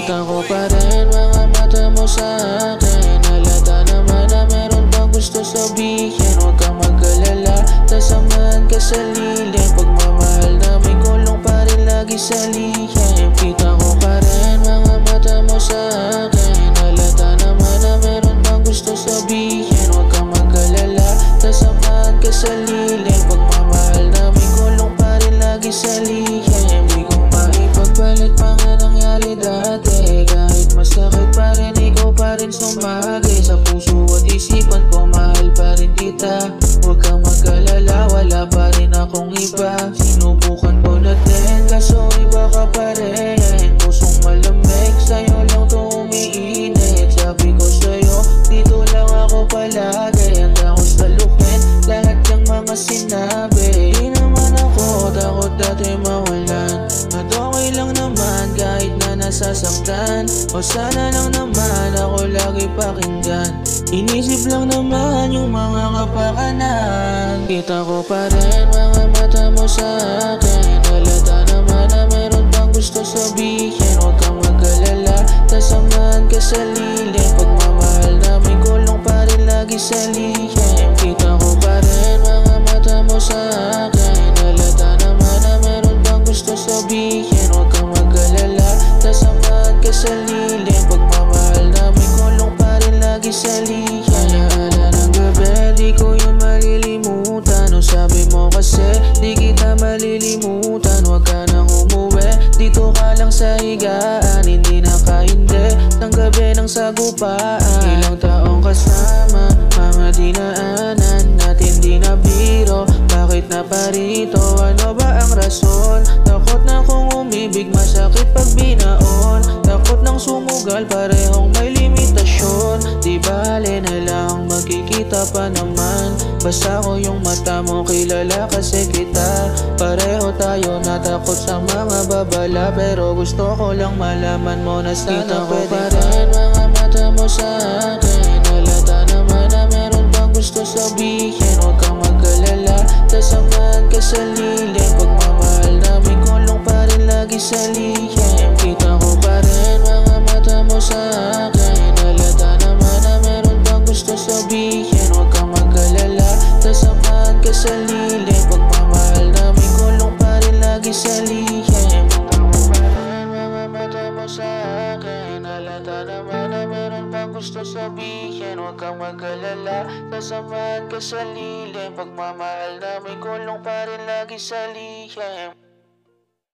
Kita ko pa rin mga mata mo sa akin. Halata naman na meron pang gusto sabihin. Huwag kang mag-alala, sasamahan ka sa lilim. Pagmamahal namin kulong pa rin lagi sa lihim. Kita ko pa rin mga mata mo sa akin. Halata naman na meron pang gusto sabihin. Huwag kang mag-alala, sasamahan ka sa lilim. Pagmamahal namin kulong pa rin lagi sa lihim. Di ko maipagpalit mga nangyari dati. Kahit masakit pa rin, ikaw pa rin sumagi sa puso at isipan ko, mahal pa rin kita. Huwag kang mag-alala, wala pa rin akong iba. Sinubukan ko na din, kaso iba ka pa rin. Pusong malamig, sa'yo lang to umiinit. Sabi ko sa'yo, dito lang ako palagi. Handa ko salukin lahat ng mga sinabi. Di naman ako takot dati mawalan, at okay lang naman kahit na nasasaktan. O sana lang naman ako lagi pakinggan. Inisip lang naman yung mga kapakanan. Kita ko pa rin mga mata mo sa akin. Halata naman na meron pang gusto sabihin. Huwag kang mag-alala, sasamahan ka sa lilim. Pagmamahal namin kulong pa rin lagi sa lihim. Kita ko pa rin mga mata mo sa akin. Halata naman na meron pang gusto sabihin. Huwag kang mag-alala, sasamahan ka sa lilim. Pagmamahal namin kulong pa rin lagi sa lihim. Alaala ng gabi, di ko yun malilimutan. O sabi mo kasi, di kita malilimutan. Huwag ka nang umuwi, dito ka lang sa higaan. Hindi na kahindi ng gabi ng sagupaan. Ilang taong kasama, mga dinaanan natin di na biro. Bakit na parito? Ano ba ang rason? Takot na kung umibig, masakit pag binaon. Takot ng sumugal, parehong may limitasyon. Di bale na lang, magkikita pa naman. Basta ko yung mata mo, kilala kasi kita. Pareho tayo natakot sa mga babala, pero gusto ko lang malaman mo na sana pwede pa rin mga mata mo sa akin. Halata naman na meron pang gusto sabihin. Huwag kang mag-alala, sasamahan ka sa lilim. Pagmamahal namin kulong pa rin lagi sa lihim. Kita ko pa rin mga mata mo sa akin. Halata naman na meron pang gusto sabihin. Huwag kang mag-alala, sasamahan ka sa lilim. Pagmamahal namin kulong pa rin lagi sa lihim. Kita ko pa rin mga mata mo sa akin. Halata naman na meron pang gusto sabihin. Huwag kang mag-alala, sasamahan ka sa lilim. Pagmamahal namin kulong pa rin lagi sa lihim.